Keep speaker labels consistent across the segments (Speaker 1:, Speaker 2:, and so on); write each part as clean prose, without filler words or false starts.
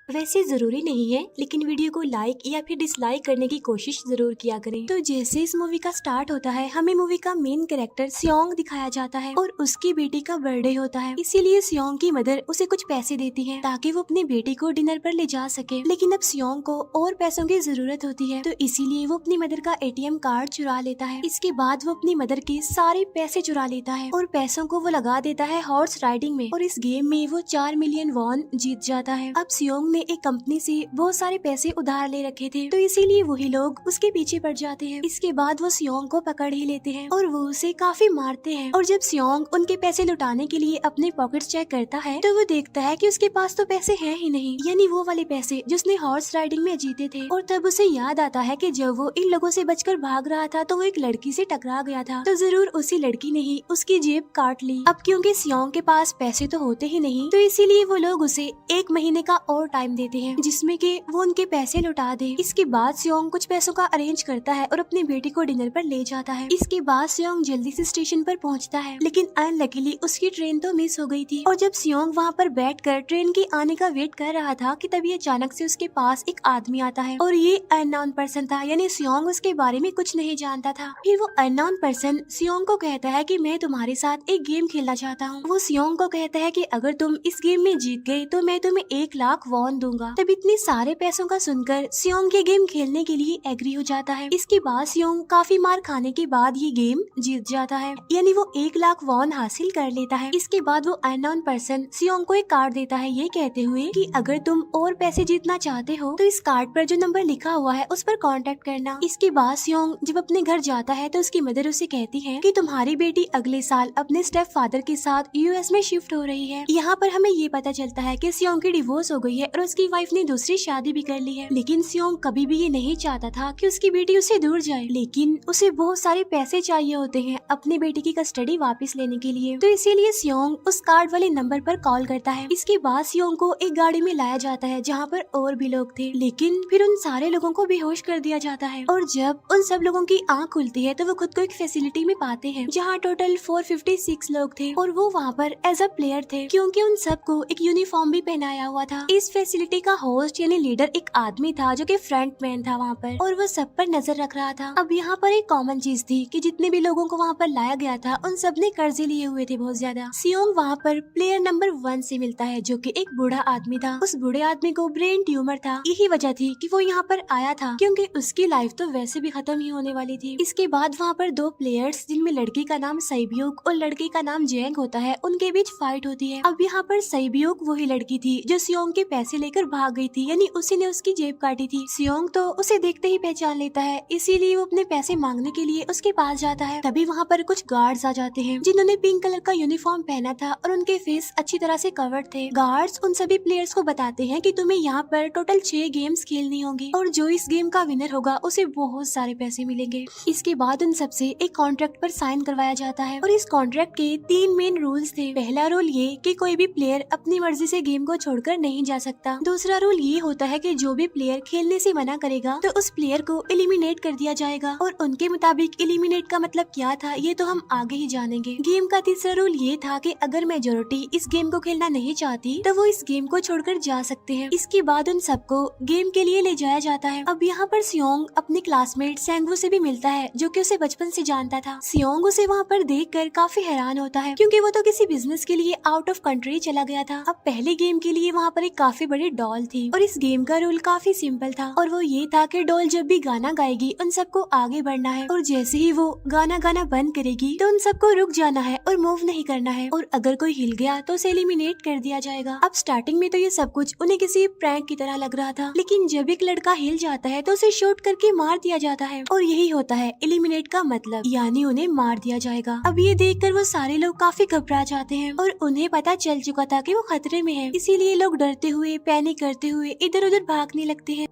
Speaker 1: वैसे जरूरी नहीं है, लेकिन वीडियो को लाइक या फिर डिसलाइक करने की कोशिश जरूर किया करें। तो जैसे इस मूवी का स्टार्ट होता है, हमें मूवी का मेन कैरेक्टर सियोंग दिखाया जाता है और उसकी बेटी का बर्थडे होता है। इसीलिए सियोंग की मदर उसे कुछ पैसे देती है ताकि वो अपनी बेटी को डिनर पर ले जा सके। लेकिन अब सियोंग को और पैसों की जरूरत होती है, तो इसीलिए वो अपनी मदर का एटीएम कार्ड चुरा लेता है। इसके बाद वो अपनी मदर के सारे पैसे चुरा लेता है और पैसों को वो लगा देता है हॉर्स राइडिंग में, और इस गेम में वो 4 मिलियन वॉन जीत जाता है। अब सियोंग ने एक कंपनी से बहुत सारे पैसे उधार ले रखे थे, तो इसीलिए वही लोग उसके पीछे पड़ जाते हैं। इसके बाद वो सियोंग को पकड़ ही लेते हैं और वो उसे काफी मारते हैं। और जब सियोंग उनके पैसे लुटाने के लिए अपने पॉकेट्स चेक करता है, तो वो देखता है कि उसके पास तो पैसे हैं ही नहीं, यानी वो वाले पैसे जिसने हॉर्स राइडिंग में जीते थे। और तब उसे याद आता है कि जब वो इन लोगों से बचकर भाग रहा था तो वो एक लड़की से टकरा गया था, तो जरूर उसी लड़की ने ही उसकी जेब काट ली। अब क्योंकि सियोंग के पास पैसे तो होते ही नहीं, तो इसीलिए वो लोग उसे 1 महीने का और टाइम देते हैं जिसमें कि वो उनके पैसे लौटा दे। इसके बाद सियोंग कुछ पैसों का अरेंज करता है और अपनी बेटी को डिनर पर ले जाता है। इसके बाद सियोंग जल्दी से स्टेशन पर पहुंचता है, लेकिन अनलकीली उसकी ट्रेन तो मिस हो गई थी। और जब सियोंग वहां पर बैठकर ट्रेन के आने का वेट कर रहा था कि तभी अचानक से उसके पास एक आदमी आता है, और ये अननोन पर्सन था, यानी सियोंग उसके बारे में कुछ नहीं जानता था। फिर वो अननोन पर्सन सियोंग को कहता है कि मैं तुम्हारे साथ एक गेम खेलना चाहता हूँ। वो सियोंग को कहता है कि अगर तुम इस गेम में जीत गए तो मैं तुम्हें 1 लाख वॉन दूंगा। तब इतने सारे पैसों का सुनकर सियोंग ये गेम खेलने के लिए एग्री हो जाता है। इसके बाद सियोंग काफी मार खाने के बाद ये गेम जीत जाता है, यानी वो 1 लाख वॉन हासिल कर लेता है। इसके बाद वो अननोन पर्सन सियोंग को एक कार्ड देता है, ये कहते हुए कि अगर तुम और पैसे जीतना चाहते हो तो इस कार्ड पर जो नंबर लिखा हुआ है उस पर कांटेक्ट करना। इसके बाद सियोंग जब अपने घर जाता है तो उसकी मदर उसे कहती है कि तुम्हारी बेटी अगले साल अपने स्टेप फादर के साथ यूएस में शिफ्ट हो रही है। यहाँ पर हमें ये पता चलता है कि सियोंग की डिवोर्स हो गई है और उसकी वाइफ ने दूसरी शादी भी कर ली है। लेकिन सियोंग कभी भी ये नहीं चाहता था कि उसकी बेटी उससे दूर जाए, लेकिन उसे बहुत सारे पैसे चाहिए होते हैं अपनी बेटी की कस्टडी वापस लेने के लिए, तो इसीलिए सियोंग उस कार्ड वाले नंबर पर कॉल करता है। इसके बाद सियोंग को एक गाड़ी में लाया जाता है जहाँ पर और भी लोग थे, लेकिन फिर उन सारे लोगों को बेहोश कर दिया जाता है। और जब उन सब लोगों की आँख खुलती है तो वो खुद को एक फैसिलिटी में पाते हैं जहाँ टोटल 456 लोग थे, और वो वहाँ पर एज अ प्लेयर थे क्योंकि उन सबको एक यूनिफॉर्म भी पहनाया हुआ था। इस फैसिलिटी का होस्ट यानी लीडर एक आदमी था जो कि फ्रंट मैन था वहाँ पर, और वो सब पर नजर रख रहा था। अब यहाँ पर एक कॉमन चीज थी कि जितने भी लोगों को वहाँ पर लाया गया था उन सब ने कर्जे लिए हुए थे बहुत ज्यादा। सियोंग वहाँ पर प्लेयर नंबर 1 से मिलता है जो कि एक बूढ़ा आदमी था। उस बूढ़े आदमी को ब्रेन ट्यूमर था, यही वजह थी कि वो यहाँ पर आया था क्योंकि उसकी लाइफ तो वैसे भी खत्म ही होने वाली थी। इसके बाद वहाँ पर 2 प्लेयर्स जिनमें लड़की का नाम सैब्यूक और लड़के का नाम जेंग होता है, उनके बीच फाइट होती है। अब यहाँ पर सैब्यूक वही लड़की थी जो सियोंग के पैसे लेकर भाग गई थी, यानी उसी ने उसकी जेब काटी थी। सियोंग तो उसे देखते ही पहचान लेता है, इसीलिए वो अपने पैसे मांगने के लिए उसके पास जाता है। तभी वहाँ पर कुछ गार्ड्स आ जाते हैं जिन्होंने पिंक कलर का यूनिफॉर्म पहना था और उनके फेस अच्छी तरह से कवर्ड थे। गार्ड्स उन सभी प्लेयर्स को बताते हैं कि तुम्हें यहाँ पर टोटल 6 गेम्स खेलनी होंगी और जो इस गेम का विनर होगा उसे बहुत सारे पैसे मिलेंगे। इसके बाद उन सबसे एक कॉन्ट्रैक्ट पर साइन करवाया जाता है और इस कॉन्ट्रैक्ट के 3 मेन रूल्स थे। पहला रूल ये कि कोई भी प्लेयर अपनी मर्जी से गेम को छोड़कर नहीं जा सकता। दूसरा रूल ये होता है कि जो भी प्लेयर खेलने से मना करेगा तो उस प्लेयर को एलिमिनेट कर दिया जाएगा, और उनके मुताबिक एलिमिनेट का मतलब क्या था ये तो हम आगे ही जानेंगे। गेम का तीसरा रूल ये था कि अगर मेजोरिटी इस गेम को खेलना नहीं चाहती तो वो इस गेम को छोड़कर जा सकते हैं। इसके बाद उन सबको गेम के लिए ले जाया जाता है। अब यहाँ पर सियोंग अपने क्लासमेट सेंगवू से भी मिलता है जो कि उसे बचपन से जानता था। सियोंग उसे वहाँ पर देखकर काफी हैरान होता है क्योंकि वो तो किसी बिजनेस के लिए आउट ऑफ कंट्री चला गया था। अब पहले गेम के लिए वहाँ पर एक काफी बड़ी डॉल थी और इस गेम का रूल काफी सिंपल था, और वो ये था कि डॉल जब भी गाना गाएगी उन सबको आगे बढ़ना है, और जैसे ही वो गाना गाना बंद करेगी तो उन सबको रुक जाना है और मूव नहीं करना है, और अगर कोई हिल गया तो उसे एलिमिनेट कर दिया जाएगा। अब स्टार्टिंग में तो ये सब कुछ उन्हें किसी प्रैंक की तरह लग रहा था, लेकिन जब एक लड़का हिल जाता है तो उसे शूट करके मार दिया जाता है, और यही होता है एलिमिनेट का मतलब, यानी उन्हें मार दिया जाएगा। अब ये देखकर वो सारे लोग काफी घबरा जाते हैं और उन्हें पता चल चुका था कि वो खतरे में है, इसीलिए लोग डरते हुए पैनिक करते हुए इधर उधर भागने लगते हैं।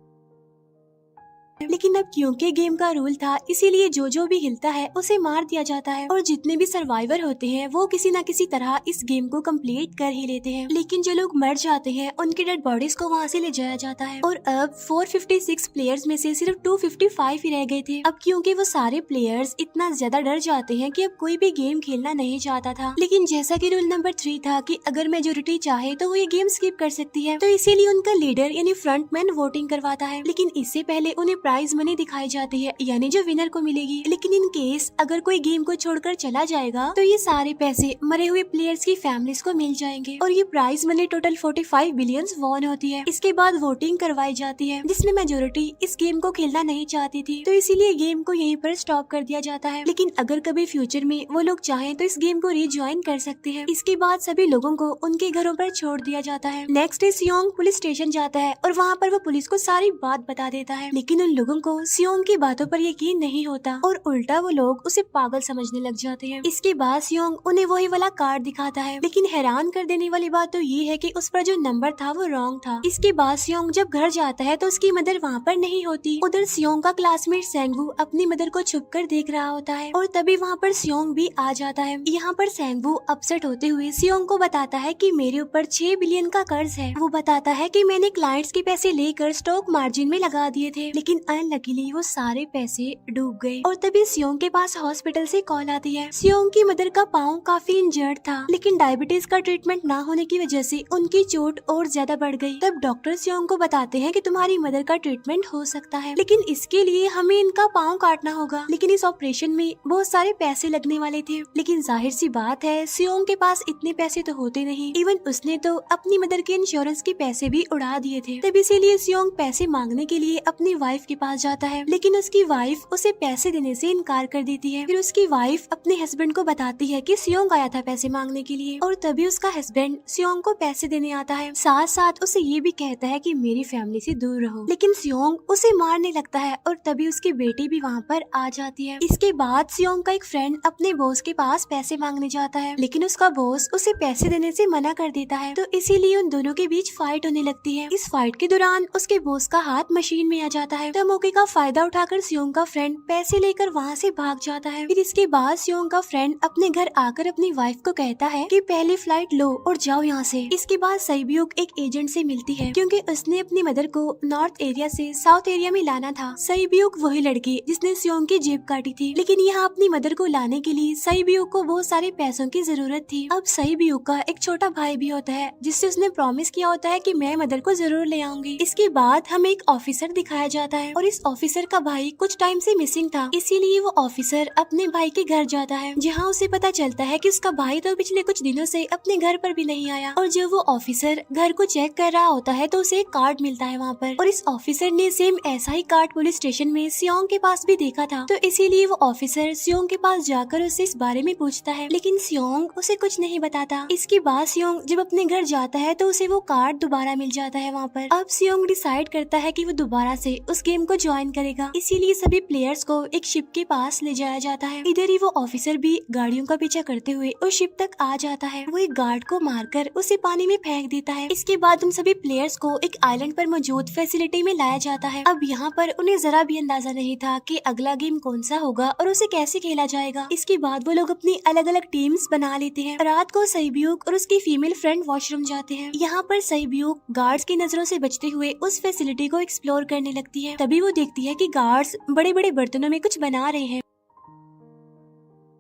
Speaker 1: लेकिन अब क्योंकि गेम का रूल था इसीलिए जो भी हिलता है उसे मार दिया जाता है और जितने भी सर्वाइवर होते हैं वो किसी न किसी तरह इस गेम को कंप्लीट कर ही लेते हैं। लेकिन जो लोग मर जाते हैं उनकी डेड बॉडीज को वहाँ से ले जाया जाता है और अब 456 प्लेयर्स में से सिर्फ 255 ही रह गए थे। अब क्योंकि वो सारे प्लेयर्स इतना ज्यादा डर जाते हैं कि अब कोई भी गेम खेलना नहीं चाहता था। लेकिन जैसा कि रूल नंबर 3 था कि अगर मेजोरिटी चाहे तो वो ये गेम स्किप कर सकती है, तो इसीलिए उनका लीडर यानी फ्रंटमैन वोटिंग करवाता है। लेकिन इससे पहले उन्हें प्राइज मनी दिखाई जाती है यानी जो विनर को मिलेगी। लेकिन इन केस अगर कोई गेम को छोड़कर चला जाएगा तो ये सारे पैसे मरे हुए प्लेयर्स की फैमिलीज को मिल जाएंगे और ये prize money total 45 billion won होती है। इसके बाद वोटिंग करवाई जाती है जिसमें मेजोरिटी इस गेम को खेलना नहीं चाहती थी, तो इसीलिए गेम को यहीं पर स्टॉप कर दिया जाता है। लेकिन अगर कभी फ्यूचर में वो लोग चाहें तो इस गेम को रीज्वाइन कर सकते हैं। इसके बाद सभी लोगों को उनके घरों पर छोड़ दिया जाता है। नेक्स्ट डे सियोंग पुलिस स्टेशन जाता है और वहाँ पर वो पुलिस को सारी बात बता देता है। लेकिन उन लोगों को सियोंग की बातों पर यकीन नहीं होता और उल्टा वो लोग उसे पागल समझने लग जाते हैं। इसके बाद सियोंग उन्हें वही वाला कार्ड दिखाता है, लेकिन हैरान कर देने वाली बात तो ये है कि उस पर जो नंबर था वो रॉन्ग था। इसके बाद सियोंग जब घर जाता है तो उसकी मदर वहाँ पर नहीं होती। उधर सियोंग का क्लासमेट सेंगवू अपनी मदर को छुपकर देख रहा होता है और तभी वहाँ पर सियोंग भी आ जाता है। यहाँ पर सेंगवू अपसेट होते हुए सियोंग को बताता है कि मेरे ऊपर 6 बिलियन का कर्ज है। वो बताता है कि मैंने क्लाइंट्स के पैसे लेकर स्टॉक मार्जिन में लगा दिए थे, लेकिन अनलकीली वो सारे पैसे डूब गए। और तभी सियोंग के पास हॉस्पिटल से कॉल आती है। सियोंग की मदर का पाँव काफी इंजर्ड था, लेकिन डायबिटीज का ट्रीटमेंट ना होने की वजह से उनकी चोट और ज्यादा बढ़ गई। तब डॉक्टर सियोंग को बताते हैं कि तुम्हारी मदर का ट्रीटमेंट हो सकता है, लेकिन इसके लिए हमें इनका पाँव काटना होगा। लेकिन इस ऑपरेशन में बहुत सारे पैसे लगने वाले थे। लेकिन जाहिर सी बात है सियोंग के पास इतने पैसे तो होते नहीं। इवन उसने तो अपनी मदर के इंश्योरेंस के पैसे भी उड़ा दिए थे। तब इसीलिए सियोंग पैसे मांगने के लिए अपनी वाइफ के पास जाता है, लेकिन उसकी वाइफ उसे पैसे देने से इनकार कर देती है। फिर उसकी वाइफ अपने हस्बैंड को बताती है कि सियोंग आया था पैसे मांगने के लिए और तभी उसका हस्बैंड सियोंग को पैसे देने आता है। साथ साथ उसे ये भी कहता है कि मेरी फैमिली से दूर रहो। लेकिन सियोंग उसे मारने लगता है और तभी उसकी बेटी भी वहाँ पर आ जाती है। इसके बाद सियोंग का एक फ्रेंड अपने बॉस के पास पैसे मांगने जाता है, लेकिन उसका बॉस उसे पैसे देने से मना कर देता है, तो इसीलिए उन दोनों के बीच फाइट होने लगती है। इस फाइट के दौरान उसके बॉस का हाथ मशीन में आ जाता है, तो मौके का फायदा उठाकर सियोंग का फ्रेंड पैसे लेकर वहाँ से भाग जाता है। फिर इसके बाद सियोंग का फ्रेंड अपने घर आकर अपनी वाइफ को कहता है कि पहली फ्लाइट लो और जाओ यहाँ से। इसके बाद सईब्यूक एक एजेंट से मिलती है क्योंकि उसने अपनी मदर को नॉर्थ एरिया से साउथ एरिया में लाना था। सईब्यूक वही लड़की जिसने सियोंग की जेब काटी थी, लेकिन यहाँ अपनी मदर को लाने के लिए सईब्यूक को बहुत सारे पैसों की जरूरत थी। अब सईब्यूक का एक छोटा भाई भी होता है जिससे उसने प्रॉमिस किया होता है कि मैं मदर को जरूर ले आऊंगी। इसके बाद हमें एक ऑफिसर दिखाया जाता है और इस ऑफिसर का भाई कुछ टाइम से मिसिंग था, इसीलिए वो ऑफिसर अपने भाई के घर जाता है, जहाँ उसे पता चलता है कि उसका भाई तो पिछले कुछ दिनों से अपने घर पर भी नहीं आया। और जब वो ऑफिसर घर को चेक कर रहा होता है तो उसे एक कार्ड मिलता है वहाँ पर, और इस ऑफिसर ने सेम ऐसा ही कार्ड पुलिस स्टेशन में सियोंग के पास भी देखा था, तो इसीलिए वो ऑफिसर सियोंग के पास जाकर उससे इस बारे में पूछता है, लेकिन सियोंग उसे कुछ नहीं बताता। इसके बाद सियोंग जब अपने घर जाता है तो उसे वो कार्ड दोबारा मिल जाता है वहाँ पर। अब सियोंग डिसाइड करता है कि वो दोबारा से उस गेम को ज्वाइन करेगा, इसीलिए सभी प्लेयर्स को एक शिप के पास ले जाया जाता है। इधर ही वो ऑफिसर भी गाड़ियों का पीछा करते हुए उस शिप तक आ जाता है। वो एक गार्ड को मारकर उसे पानी में फेंक देता है। इसके बाद उन सभी प्लेयर्स को एक आइलैंड पर मौजूद फैसिलिटी में लाया जाता है। अब यहाँ पर उन्हें जरा भी अंदाजा नहीं था कि अगला गेम कौन सा होगा और उसे कैसे खेला जाएगा। इसके बाद वो लोग अपनी अलग अलग टीम्स बना लेते हैं। रात को सईब्यूक और उसकी फीमेल फ्रेंड वॉशरूम जाते हैं। यहाँ पर सईब्यूक गार्ड्स की नजरों से बचते हुए उस फैसिलिटी को एक्सप्लोर करने लगती है। तभी वो देखती है कि गार्ड्स बड़े बड़े बर्तनों में कुछ बना रहे हैं,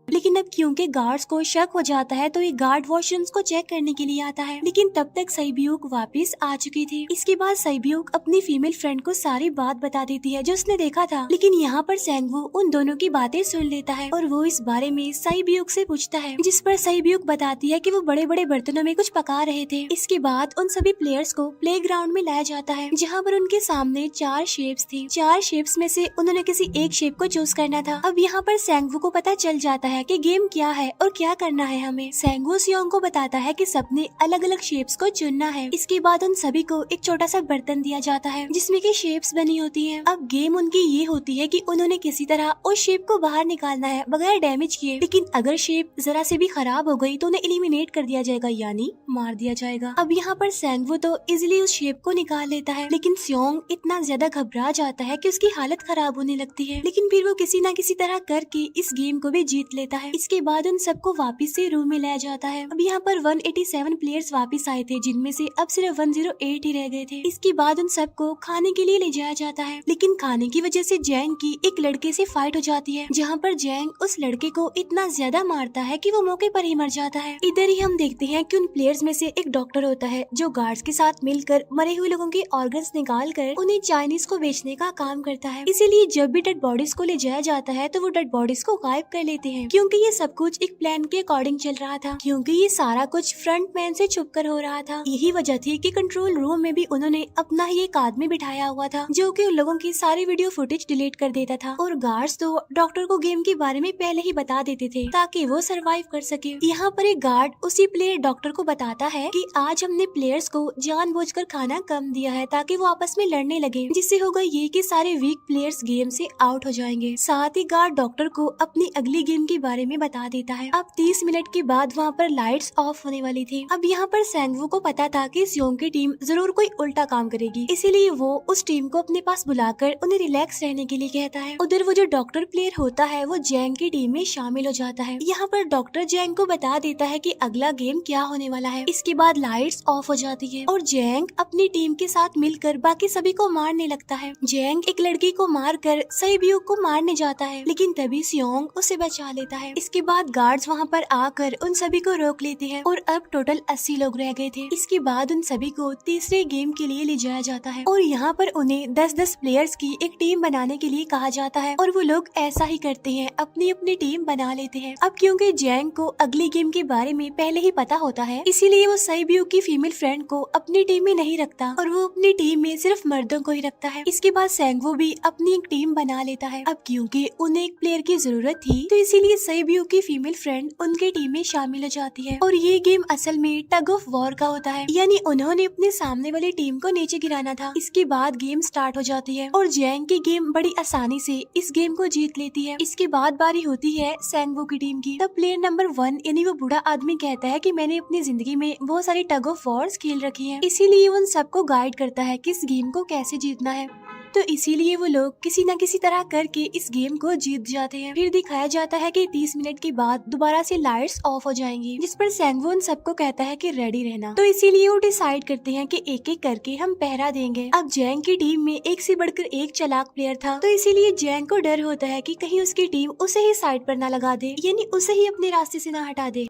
Speaker 1: लेकिन अब क्योंकि गार्ड्स को शक हो जाता है तो ये गार्ड वॉशरूम्स को चेक करने के लिए आता है, लेकिन तब तक सईब्यूक वापस आ चुकी थी। इसके बाद सईब्यूक अपनी फीमेल फ्रेंड को सारी बात बता देती है जो उसने देखा था, लेकिन यहाँ पर सेंगवू उन दोनों की बातें सुन लेता है और वो इस बारे में सईब्यूक से पूछता है, जिस पर सईब्यूक बताती है कि वो बड़े बड़े बर्तनों में कुछ पका रहे थे। इसके बाद उन सभी प्लेयर्स को प्ले ग्राउंड में लाया जाता है, जहाँ पर उनके सामने 4 शेप्स थी। 4 शेप्स में से उन्होंने किसी एक शेप को चूज करना था। अब यहाँ पर सेंगवू को पता चल जाता है कि गेम क्या है और क्या करना है हमें। सेंगवू सियोंग को बताता है कि सबने अलग अलग शेप्स को चुनना है। इसके बाद उन सभी को एक छोटा सा बर्तन दिया जाता है जिसमें की शेप्स बनी होती है। अब गेम उनकी ये होती है कि उन्होंने किसी तरह उस शेप को बाहर निकालना है बगैर डैमेज किए, लेकिन अगर शेप जरा से भी खराब हो गई तो उन्हें एलिमिनेट कर दिया जाएगा, यानी मार दिया जाएगा। अब यहाँ पर सेंगवू तो इजिली उस शेप को निकाल लेता है, लेकिन सियोंग इतना ज्यादा घबरा जाता है कि उसकी हालत खराब होने लगती है, लेकिन फिर वो किसी न किसी तरह करके इस गेम को भी जीत लेता है। इसके बाद उन सबको वापस से रूम में लाया जाता है। अब यहाँ पर 187 प्लेयर्स वापस आए थे, जिनमें से अब सिर्फ 108 ही रह गए थे। इसके बाद उन सबको खाने के लिए ले जाया जाता है, लेकिन खाने की वजह से जैंग की एक लड़के से फाइट हो जाती है, जहाँ पर जैंग उस लड़के को इतना ज्यादा मारता है कि वो मौके पर ही मर जाता है। इधर ही हम देखते हैं कि उन प्लेयर्स में से एक डॉक्टर होता है जो गार्ड्स के साथ मिलकर मरे हुए लोगों के ऑर्गन्स निकाल कर उन्हें चाइनीज को बेचने का काम करता है। इसीलिए जब भी डेड बॉडीज को ले जाया जाता है तो वो डेड बॉडीज को गायब कर लेते हैं, क्योंकि ये सब कुछ एक प्लान के अकॉर्डिंग चल रहा था, क्योंकि ये सारा कुछ फ्रंट मैन से छुप कर हो रहा था। यही वजह थी कि कंट्रोल रूम में भी उन्होंने अपना ही एक आदमी बिठाया हुआ था जो कि उन लोगों की सारी वीडियो फुटेज डिलीट कर देता था, और गार्ड्स तो डॉक्टर को गेम के बारे में पहले ही बता देते थे ताकि वो सरवाइव कर सके। यहाँ पर एक गार्ड उसी प्लेयर डॉक्टर को बताता है कि आज हमने प्लेयर्स को जानबूझकर खाना कम दिया है ताकि वो आपस में लड़ने लगे, जिससे होगा ये कि सारे वीक प्लेयर्स गेम से आउट हो जाएंगे। साथ ही गार्ड डॉक्टर को अपनी अगली गेम के बारे में बता देता है। अब 30 मिनट के बाद वहाँ पर लाइट्स ऑफ होने वाली थी। अब यहाँ पर सेंगवू को पता था कि सियोंग की टीम जरूर कोई उल्टा काम करेगी, इसीलिए वो उस टीम को अपने पास बुलाकर उन्हें रिलैक्स रहने के लिए कहता है। उधर वो जो डॉक्टर प्लेयर होता है वो जैंग की टीम में शामिल हो जाता है। यहाँ पर डॉक्टर जैंग को बता देता है कि अगला गेम क्या होने वाला है। इसके बाद लाइट्स ऑफ हो जाती है और जैंग अपनी टीम के साथ मिलकर बाकी सभी को मारने लगता है। जैंग एक लड़की को मारकर सईब्यू को मारने जाता है, लेकिन तभी सियोंग उसे बचा लेता है। इसके बाद गार्ड्स वहाँ पर आकर उन सभी को रोक लेते हैं और अब टोटल 80 लोग रह गए थे। इसके बाद उन सभी को तीसरे गेम के लिए ले जाया जाता है और यहाँ पर उन्हें 10-10 प्लेयर्स की एक टीम बनाने के लिए कहा जाता है, और वो लोग ऐसा ही करते हैं, अपनी अपनी टीम बना लेते हैं। अब क्योंकि जैंग को अगली गेम के बारे में पहले ही पता होता है, इसीलिए वो सईब्यू की फीमेल फ्रेंड को अपनी टीम में नहीं रखता और वो अपनी टीम में सिर्फ मर्दों को ही रखता है। इसके बाद सेंगवू भी अपनी एक टीम बना लेता है। अब क्योंकि उन्हें एक प्लेयर की जरूरत थी तो इसीलिए सईब्यू की फीमेल फ्रेंड उनके टीम में शामिल हो जाती है, और ये गेम असल में टग ऑफ वॉर का होता है, यानी उन्होंने अपने सामने वाली टीम को नीचे गिराना था। इसके बाद गेम स्टार्ट हो जाती है और जैंग की गेम बड़ी आसानी से इस गेम को जीत लेती है। इसके बाद बारी होती है सेंगवू की टीम की। तब प्लेयर नंबर 1 यानी वो बूढ़ा आदमी कहता है कि मैंने अपनी जिंदगी में बहुत सारी टग ऑफ वॉर्स खेल रखी हैं, इसीलिए उन सबको गाइड करता है कि इस गेम को कैसे जीतना है। तो इसीलिए वो लोग किसी न किसी तरह करके इस गेम को जीत जाते हैं। फिर दिखाया जाता है कि 30 मिनट के बाद दोबारा से लाइट्स ऑफ हो जाएंगी, जिस पर सेंगवू उन सबको कहता है कि रेडी रहना। तो इसीलिए वो डिसाइड करते हैं कि एक एक करके हम पहरा देंगे। अब जैंग की टीम में एक से बढ़कर एक चालाक प्लेयर था, तो इसीलिए जैंग को डर होता है कि कहीं उसकी टीम उसे ही साइड पर न लगा दे, यानी उसे ही अपने रास्ते से न हटा दे।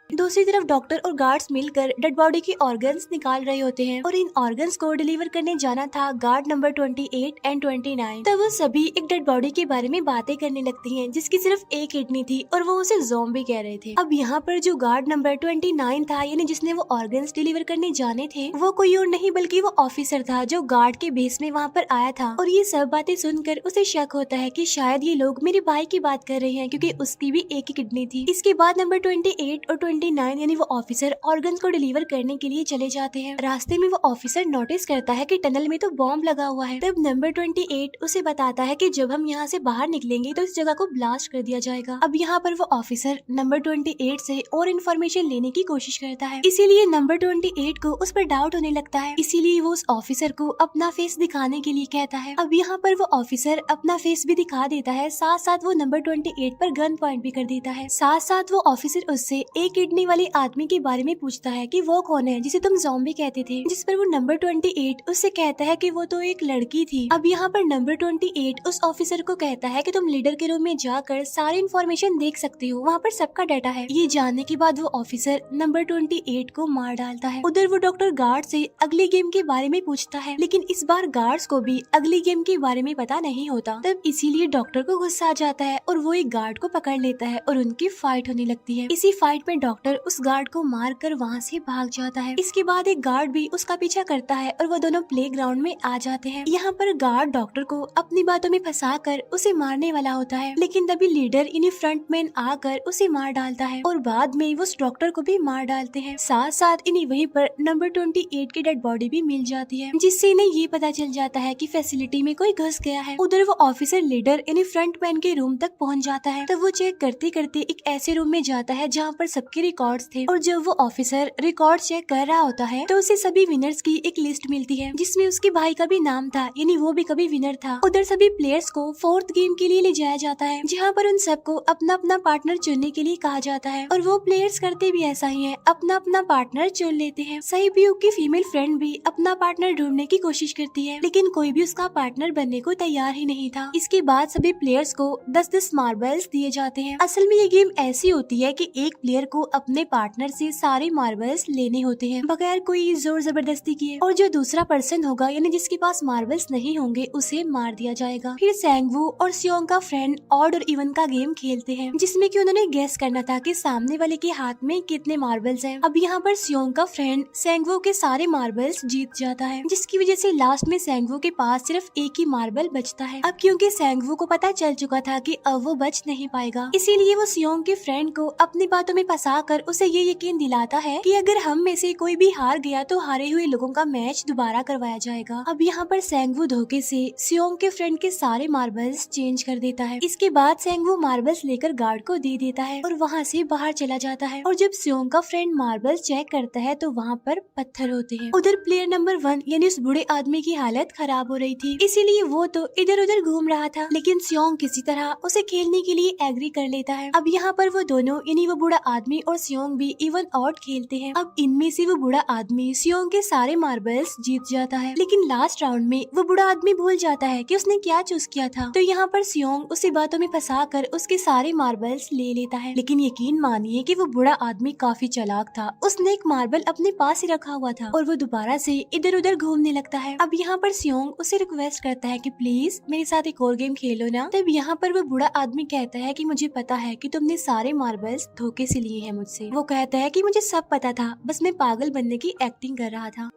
Speaker 1: दूसरी तरफ डॉक्टर और गार्ड्स मिलकर डेड बॉडी की ऑर्गन्स निकाल रहे होते हैं और इन ऑर्गन्स को डिलीवर करने जाना था गार्ड नंबर 28 एंड 29। तब वो सभी एक डेड बॉडी के बारे में बातें करने लगती हैं जिसकी सिर्फ एक किडनी थी और वो उसे ज़ॉम्बी कह रहे थे। अब यहाँ पर जो गार्ड नंबर 29 था, यानी जिसने वो ऑर्गन्स डिलीवर करने जाने थे, वो कोई और नहीं बल्कि वो ऑफिसर था जो गार्ड के बेस में वहाँ पर आया था। और ये सब बातें सुनकर उसे शक होता है कि शायद ये लोग मेरे भाई की बात कर रहे हैं, क्योंकि उसकी भी एक ही किडनी थी। इसके बाद नंबर 28 और 29 यानी वो ऑफिसर ऑर्गन्स को डिलीवर करने के लिए चले जाते हैं। रास्ते में वो ऑफिसर नोटिस करता है कि टनल में तो बॉम्ब लगा हुआ है। तब नंबर 28 उसे बताता है कि जब हम यहाँ से बाहर निकलेंगे तो इस जगह को ब्लास्ट कर दिया जाएगा। अब यहाँ पर वो ऑफिसर नंबर 28 से और इन्फॉर्मेशन लेने की कोशिश करता है, इसीलिए नंबर 28 को उस पर डाउट होने लगता है, इसीलिए वो उस ऑफिसर को अपना फेस दिखाने के लिए कहता है। अब यहाँ पर वो ऑफिसर अपना फेस भी दिखा देता है, साथ साथ वो नंबर 28 पर गन पॉइंट भी कर देता है। साथ साथ वो ऑफिसर उससे एक किडनी वाले आदमी के बारे में पूछता है कि वो कौन है जिसे तुम ज़ॉम्बी कहते थे, जिस पर वो नंबर 28 उससे कहता है कि वो तो एक लड़की थी। अब यहाँ पर नंबर 28 उस ऑफिसर को कहता है कि तुम लीडर के रूम में जाकर सारी इन्फॉर्मेशन देख सकते हो, वहाँ पर सबका डाटा है। ये जानने के बाद वो ऑफिसर नंबर 28 को मार डालता है। उधर वो डॉक्टर गार्ड से अगली गेम के बारे में पूछता है, लेकिन इस बार गार्ड्स को भी अगली गेम के बारे में पता नहीं होता। तब इसीलिए डॉक्टर को गुस्सा आ जाता है और वो एक गार्ड को पकड़ लेता है और उनकी फाइट होने लगती है। इसी फाइट में डॉक्टर डॉक्टर उस गार्ड को मार कर वहाँ से भाग जाता है। इसके बाद एक गार्ड भी उसका पीछा करता है और वो दोनों प्लेग्राउंड में आ जाते हैं। यहाँ पर गार्ड डॉक्टर को अपनी बातों में फंसा कर उसे मारने वाला होता है, लेकिन तभी लीडर यानी फ्रंटमैन आकर उसे मार डालता है और बाद में वो उस डॉक्टर को भी मार डालते हैं। साथ साथ इन्हें वहीं पर नंबर 28 की डेड बॉडी भी मिल जाती है, जिससे इन्हें ये पता चल जाता है कि फैसिलिटी में कोई घुस गया है। उधर वो ऑफिसर लीडर यानी फ्रंटमैन के रूम तक पहुंच जाता है। तब वो चेक करते करते एक ऐसे रूम में जाता है जहाँ पर सबके रिकॉर्ड्स थे, और जब वो ऑफिसर रिकॉर्ड चेक कर रहा होता है तो उसे सभी विनर्स की एक लिस्ट मिलती है, जिसमें उसके भाई का भी नाम था, यानी वो भी कभी विनर था। उधर सभी प्लेयर्स को 4th गेम के लिए ले जाया जाता है, जहाँ पर उन सबको अपना अपना पार्टनर चुनने के लिए कहा जाता है, और वो प्लेयर्स करते भी ऐसा ही है, अपना अपना पार्टनर चुन लेते हैं। सहीब्यूक की फीमेल फ्रेंड भी अपना पार्टनर ढूंढने की कोशिश करती है, लेकिन कोई भी उसका पार्टनर बनने को तैयार ही नहीं था। इसके बाद सभी प्लेयर्स को 10-10 मार्बल्स दिए जाते हैं। असल में ये गेम ऐसी होती है कि एक प्लेयर को अपने पार्टनर से सारे मार्बल्स लेने होते हैं बगैर कोई जोर जबरदस्ती किए, और जो दूसरा पर्सन होगा यानी जिसके पास मार्बल्स नहीं होंगे उसे मार दिया जाएगा। फिर सैंगवू और सियोंग का फ्रेंड ऑड और इवन का गेम खेलते हैं, जिसमें कि उन्होंने गेस करना था कि सामने वाले के हाथ में कितने मार्बल्स हैं। अब यहाँ पर सियोंग का फ्रेंड सैंगवू के सारे मार्बल्स जीत जाता है, जिसकी वजह से लास्ट में सैंगवू के पास सिर्फ एक ही मार्बल बचता है। अब क्योंकि सैंगवू को पता चल चुका था कि अब वो बच नहीं पाएगा, इसीलिए वो सियोंग के फ्रेंड को अपनी बातों में फंसा कर उसे ये यकीन दिलाता है कि अगर हम में से कोई भी हार गया तो हारे हुए लोगों का मैच दोबारा करवाया जाएगा। अब यहाँ पर सैंगवू धोखे से सियोंग के फ्रेंड के सारे मार्बल्स चेंज कर देता है। इसके बाद सैंगवू मार्बल्स लेकर गार्ड को दे देता है और वहाँ से बाहर चला जाता है, और जब सियोंग का फ्रेंड मार्बल्स चेक करता है तो वहाँ पर पत्थर होते हैं। उधर प्लेयर नंबर 1 यानी उस बूढ़े आदमी की हालत खराब हो रही थी, इसीलिए वो तो इधर उधर घूम रहा था, लेकिन सियोंग किसी तरह उसे खेलने के लिए एग्री कर लेता है। अब यहाँ पर वो दोनों यानी वो बूढ़ा आदमी और सियोंग भी इवन आउट खेलते हैं। अब इनमें से वो बूढ़ा आदमी सियोंग के सारे मार्बल्स जीत जाता है, लेकिन लास्ट राउंड में वो बूढ़ा आदमी भूल जाता है कि उसने क्या चूज किया था। तो यहाँ पर सियोंग उसे बातों में फंसा कर उसके सारे मार्बल्स ले लेता है, लेकिन यकीन मानिए कि वो बूढ़ा आदमी काफी चालाक था। उसने एक मार्बल अपने पास ही रखा हुआ था और वो दोबारा से इधर उधर घूमने लगता है। अब यहाँ पर सियोंग उसे रिक्वेस्ट करता है कि प्लीज मेरे साथ एक और गेम खेलो ना। तब यहाँ पर वो बूढ़ा आदमी कहता है कि मुझे पता है कि तुमने सारे मार्बल्स धोखे से लिए हैं मुझसे। वो कहता है कि मुझे सब पता था, बस मैं पागल बनने की एक्टिंग कर रहा था।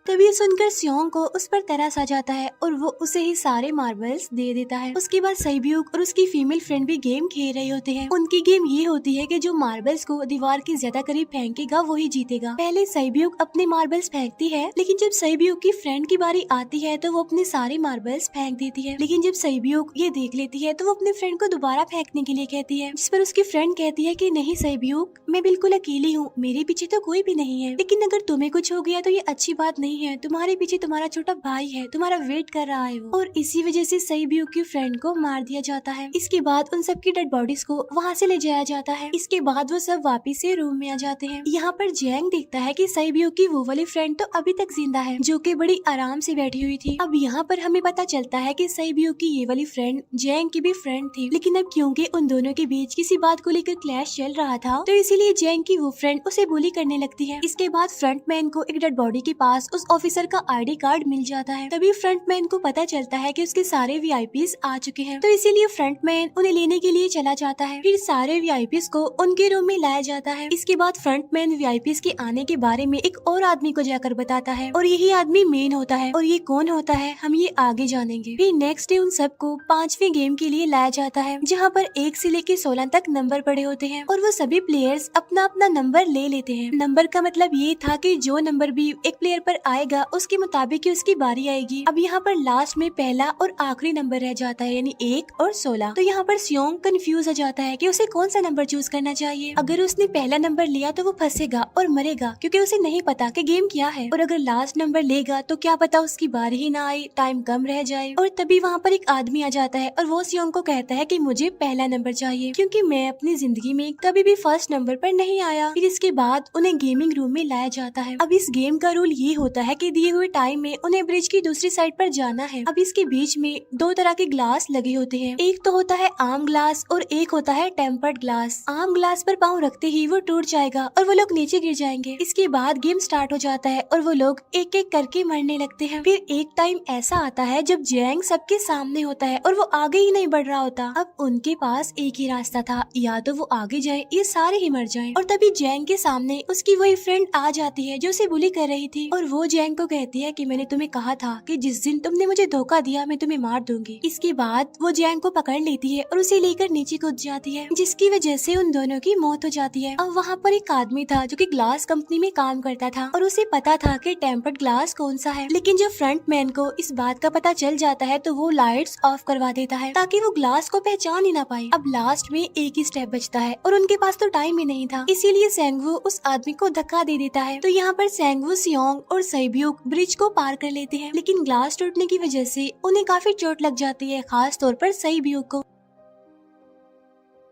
Speaker 1: तभी सुनकर सियोंग को उस पर तरस आ जाता है और वो उसे ही सारे मार्बल्स दे देता है। उसके बाद सहीब्यूक और उसकी फीमेल फ्रेंड भी गेम खेल रहे होते हैं। उनकी गेम ये होती है कि जो मार्बल्स को दीवार के ज्यादा करीब फेंकेगा वो ही जीतेगा। पहले सहीब्यूक अपने मार्बल्स फेंकती है, लेकिन जब सहीब्यूक की फ्रेंड की बारी आती है तो वो अपने सारे मार्बल्स फेंक देती है। लेकिन जब सहीब्यूक ये देख लेती है तो वो अपने फ्रेंड को दोबारा फेंकने के लिए कहती है, जिस पर उसकी फ्रेंड कहती है कि नहीं सहीब्यूक, मैं बिल्कुल अकेली हूँ, मेरे पीछे तो कोई भी नहीं है, लेकिन अगर तुम्हें कुछ हो गया तो ये अच्छी बात नहीं है, तुम्हारे पीछे तुम्हारा छोटा भाई है, तुम्हारा वेट कर रहा है वो। और इसी वजह से सहीब्यूक की फ्रेंड को मार दिया जाता है। इसके बाद उन सबकी डेड बॉडीज को वहाँ से ले जाया जाता है। इसके बाद वो सब वापिस से रूम में आ जाते हैं। यहाँ पर जैंग देखता है कि सहीब्यूक की वो वाली फ्रेंड तो अभी तक जिंदा है, जो कि बड़ी आराम से बैठी हुई थी। अब यहाँ पर हमें पता चलता है कि सहीब्यूक की ये वाली फ्रेंड जैंग की भी फ्रेंड थी, लेकिन अब क्योंकि उन दोनों के बीच किसी बात को लेकर क्लैश चल रहा था तो इसीलिए जैंग की वो फ्रेंड उसे बुली करने लगती है। इसके बाद फ्रंटमैन को एक डेड बॉडी के पास उस ऑफिसर का आईडी कार्ड मिल जाता है। तभी फ्रंटमैन को पता चलता है कि उसके सारे वीआईपीज आ चुके हैं, तो इसीलिए फ्रंटमैन उन्हें लेने के लिए चला जाता है। फिर सारे वीआईपीज को उनके रूम में लाया जाता है। इसके बाद फ्रंटमैन वीआईपीज के आने के बारे में एक और आदमी को जाकर बताता है, और यही आदमी मेन होता है। और ये कौन होता है हम ये आगे जानेंगे। फिर नेक्स्ट डे उन सबको 5वें गेम के लिए लाया जाता है, जहाँ पर 1 से लेकर 16 तक नंबर पड़े होते हैं, और वो सभी प्लेयर्स अपना अपना नंबर ले लेते हैं। नंबर का मतलब ये था कि जो नंबर भी एक प्लेयर पर आएगा उसके मुताबिक उसकी बारी आएगी। अब यहाँ पर लास्ट में पहला और आखिरी नंबर रह जाता है, यानी 1 और 16। तो यहाँ पर सियोंग कंफ्यूज हो जाता है कि उसे कौन सा नंबर चूज करना चाहिए। अगर उसने पहला नंबर लिया तो वो फंसेगा और मरेगा, क्योंकि उसे नहीं पता कि गेम क्या है। और अगर लास्ट नंबर लेगा तो क्या पता उसकी बारी ही ना आए, टाइम कम रह जाए। और तभी वहाँ पर एक आदमी आ जाता है और वो सियोंग को कहता है कि मुझे पहला नंबर चाहिए, क्योंकि मैं अपनी जिंदगी में कभी भी फर्स्ट नंबर पर नहीं आया। फिर इसके बाद उन्हें गेमिंग रूम में लाया जाता है। अब इस गेम का रूल ये होता है कि दिए हुए टाइम में उन्हें ब्रिज की दूसरी साइड पर जाना है। अब इसके बीच में दो तरह के ग्लास लगे होते हैं, एक तो होता है आम ग्लास और एक होता है टेम्पर्ड ग्लास। आम ग्लास पर पाँव रखते ही वो टूट जाएगा और वो लोग नीचे गिर जाएंगे। इसके बाद गेम स्टार्ट हो जाता है और वो लोग एक एक करके मरने लगते हैं। फिर एक टाइम ऐसा आता है जब जैंग सबके सामने होता है और वो आगे ही नहीं बढ़ रहा होता। अब उनके पास एक ही रास्ता था, या तो वो आगे जाए या सारे ही मर जाएं। और तभी जैंग के सामने उसकी वही फ्रेंड आ जाती है जो उसे बुली कर रही थी, और वो जैंग को कहती है कि मैंने तुम्हें कहा था कि जिस दिन तुमने मुझे धोखा दिया मैं तुम्हें मार दूंगी। इसके बाद वो जैंग को पकड़ लेती है और उसे लेकर नीचे कूद जाती है, जिसकी वजह से उन दोनों की मौत हो जाती है। अब वहाँ पर एक आदमी था जो कि ग्लास कंपनी में काम करता था और उसे पता था कि टेम्पर्ड ग्लास कौन सा है, लेकिन जब फ्रंट मैन को इस बात का पता चल जाता है तो वो लाइट्स ऑफ करवा देता है ताकि वो ग्लास को पहचान ही ना पाए। अब लास्ट में एक ही स्टेप बचता है और उनके पास तो टाइम ही नहीं था, इसीलिए सेंगवू उस आदमी को धक्का दे देता है। तो यहाँ पर सेंगवू, सियोंग और सैब्यूक ब्रिज को पार कर लेते हैं, लेकिन ग्लास टूटने की वजह से उन्हें काफी चोट लग जाती है, खास तौर पर सैब्यूक को।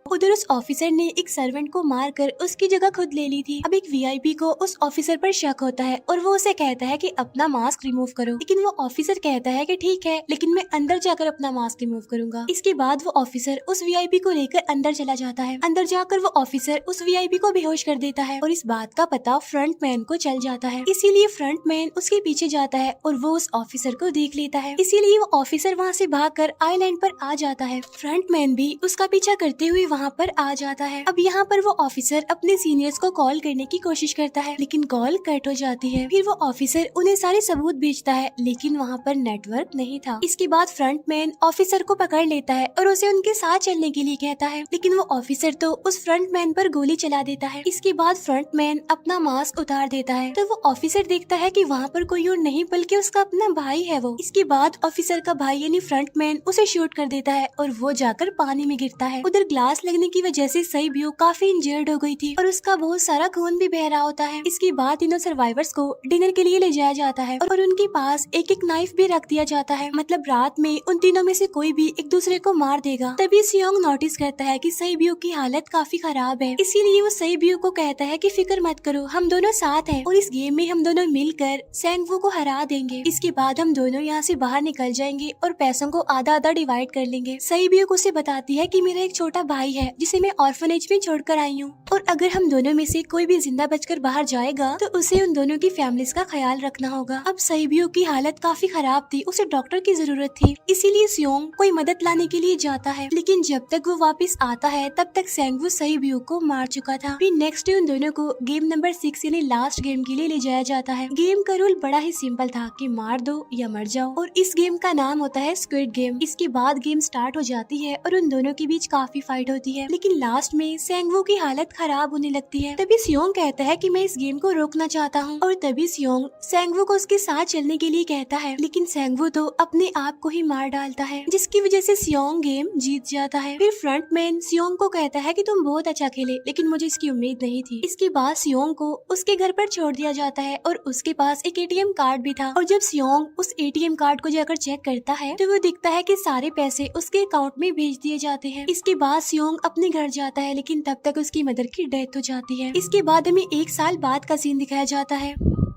Speaker 1: उधर उस ऑफिसर ने एक सर्वेंट को मारकर उसकी जगह खुद ले ली थी। अब एक वीआईपी को उस ऑफिसर पर शक होता है और वो उसे कहता है कि अपना मास्क रिमूव करो, लेकिन वो ऑफिसर कहता है कि ठीक है, लेकिन मैं अंदर जाकर अपना मास्क रिमूव करूंगा। इसके बाद वो ऑफिसर उस वीआईपी को लेकर अंदर चला जाता है। अंदर जाकर वो ऑफिसर उस वीआईपी को बेहोश कर देता है और इस बात का पता फ्रंट मैन को चल जाता है, इसीलिए फ्रंट मैन उसके पीछे जाता है और वो उस ऑफिसर को देख लेता है, इसीलिए वो ऑफिसर वहाँ से भागकर आइलैंड पर आ जाता है। फ्रंट मैन भी उसका पीछा करते हुए वहाँ पर आ जाता है। अब यहाँ पर वो ऑफिसर अपने सीनियर्स को कॉल करने की कोशिश करता है, लेकिन कॉल कट हो जाती है। फिर वो ऑफिसर उन्हें सारे सबूत भेजता है, लेकिन वहाँ पर नेटवर्क नहीं था। इसके बाद फ्रंट मैन ऑफिसर को पकड़ लेता है और उसे उनके साथ चलने के लिए कहता है, लेकिन वो ऑफिसर तो उस फ्रंट मैन पर गोली चला देता है। इसके बाद फ्रंट मैन अपना मास्क उतार देता है, तो वो ऑफिसर देखता है कि वहाँ पर कोई और नहीं बल्कि उसका अपना भाई है वो। इसके बाद ऑफिसर का भाई यानी फ्रंट मैन उसे शूट कर देता है और वो जाकर पानी में गिरता है। उधर ग्लास लगने की वजह से सैब्यूक काफी इंजर्ड हो गई थी और उसका बहुत सारा खून भी बह रहा होता है। इसके बाद तीनों सर्वाइवर्स को डिनर के लिए ले जाया जाता है और उनके पास एक एक नाइफ भी रख दिया जाता है, मतलब रात में उन तीनों में से कोई भी एक दूसरे को मार देगा। तभी सियोंग नोटिस करता है कि सैब्यूक की हालत काफी खराब है, इसीलिए वो सैब्यूक को कहता है कि फिक्र मत करो, हम दोनों साथ हैं और इस गेम में हम दोनों मिलकर सेंगवू को हरा देंगे। इसके बाद हम दोनों यहाँ से बाहर निकल जाएंगे और पैसों को आधा आधा डिवाइड कर लेंगे। सैब्यूक उसे बताती है कि मेरा एक छोटा भाई है जिसे मैं ऑर्फनेज में छोड़कर आई हूँ, और अगर हम दोनों में से कोई भी जिंदा बचकर बाहर जाएगा तो उसे उन दोनों की फैमिलीज का ख्याल रखना होगा। अब सैब्यूक की हालत काफी खराब थी, उसे डॉक्टर की जरूरत थी, इसीलिए सियोंग कोई मदद लाने के लिए जाता है, लेकिन जब तक वो वापस आता है तब तक सेंगवू सैब्यूक को मार चुका था। फिर नेक्स्ट डे उन दोनों को गेम नंबर 6 यानी लास्ट गेम के लिए ले जाया जाता है। गेम का रूल बड़ा ही सिंपल था कि मार दो या मर जाओ, और इस गेम का नाम होता है स्क्विड गेम। इसके बाद गेम स्टार्ट हो जाती है और उन दोनों के बीच काफी फाइट होती है, लेकिन लास्ट में सेंगवू की हालत खराब होने लगती है। तभी सियोंग कहता है कि मैं इस गेम को रोकना चाहता हूँ, और तभी सियोंग सेंगवू को उसके साथ चलने के लिए कहता है, लेकिन सेंगवू तो अपने आप को ही मार डालता है, जिसकी वजह से सियोंग गेम जीत जाता है। फिर फ्रंट मैन सियोंग को कहता है कि तुम बहुत अच्छा खेले, लेकिन मुझे इसकी उम्मीद नहीं थी। इसके बाद सियोंग को उसके घर पर छोड़ दिया जाता है और उसके पास एक एटीएम कार्ड भी था, और जब सियोंग उस एटीएम कार्ड को जाकर चेक करता है तो वो दिखता है कि सारे पैसे उसके अकाउंट में भेज दिए जाते हैं। इसके बाद सियोंग अपने घर जाता है, लेकिन तब तक उसकी मदर की डेथ हो जाती है। इसके बाद हमें 1 साल बाद का सीन दिखाया जाता है,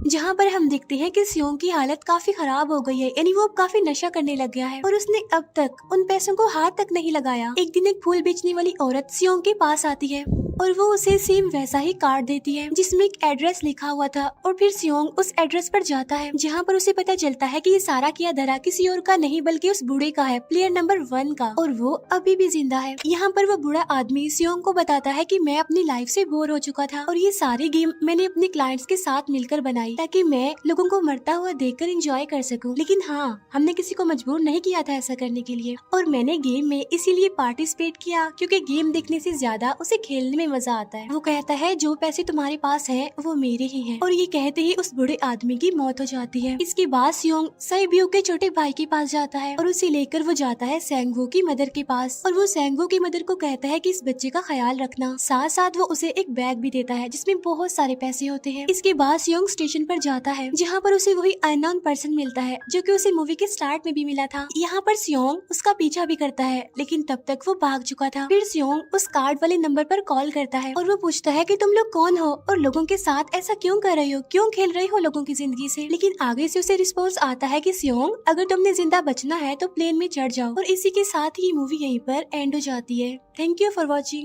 Speaker 1: जहाँ पर हम देखते हैं कि सियोंग की हालत काफी खराब हो गई है, यानी वो अब काफी नशा करने लग गया है और उसने अब तक उन पैसों को हाथ तक नहीं लगाया। एक दिन एक फूल बेचने वाली औरत सियोंग के पास आती है और वो उसे सेम वैसा ही कार्ड देती है जिसमें एक एड्रेस लिखा हुआ था, और फिर सियोंग उस एड्रेस पर जाता है, जहाँ पर उसे पता चलता है कि ये सारा किया धरा किसी और का नहीं बल्कि उस बूढ़े का है, प्लेयर नंबर 1 का, और वो अभी भी जिंदा है। यहाँ पर वो बूढ़ा आदमी सियोंग को बताता है कि मैं अपनी लाइफ से बोर हो चुका था और ये सारी गेम मैंने अपने क्लाइंट्स के साथ मिलकर बनाई ताकि मैं लोगों को मरता हुआ देखकर एंजॉय कर सकूं, लेकिन हाँ, हमने किसी को मजबूर नहीं किया था ऐसा करने के लिए, और मैंने गेम में इसीलिए पार्टिसिपेट किया क्योंकि गेम देखने से ज्यादा उसे खेलने में मजा आता है। वो कहता है जो पैसे तुम्हारे पास है वो मेरे ही हैं, और ये कहते ही उस बूढ़े आदमी की मौत हो जाती है। इसके बाद सियोंग सैब्यूक के छोटे भाई के पास जाता है और उसे लेकर वो जाता है सेंगवू की मदर के पास, और वो सेंगवू की मदर को कहता है कि इस बच्चे का ख्याल रखना, साथ साथ वो उसे एक बैग भी देता है जिसमें बहुत सारे पैसे होते हैं। इसके बाद सियोंग स्टेशन पर जाता है, जहाँ पर उसे वही अननोन पर्सन मिलता है जो कि उसे मूवी के स्टार्ट में भी मिला था। यहाँ पर सियोंग उसका पीछा भी करता है, लेकिन तब तक वो भाग चुका था। फिर सियोंग उस कार्ड वाले नंबर पर कॉल करता है और वो पूछता है कि तुम लोग कौन हो और लोगों के साथ ऐसा क्यों कर रही हो, क्यों खेल रही हो लोगों की जिंदगी से। लेकिन आगे से उसे रिस्पॉन्स आता है कि सियोंग, अगर तुमने जिंदा बचना है तो प्लेन में चढ़ जाओ। और इसी के साथ ये मूवी यहीं पर एंड हो जाती है। Thank you for watching.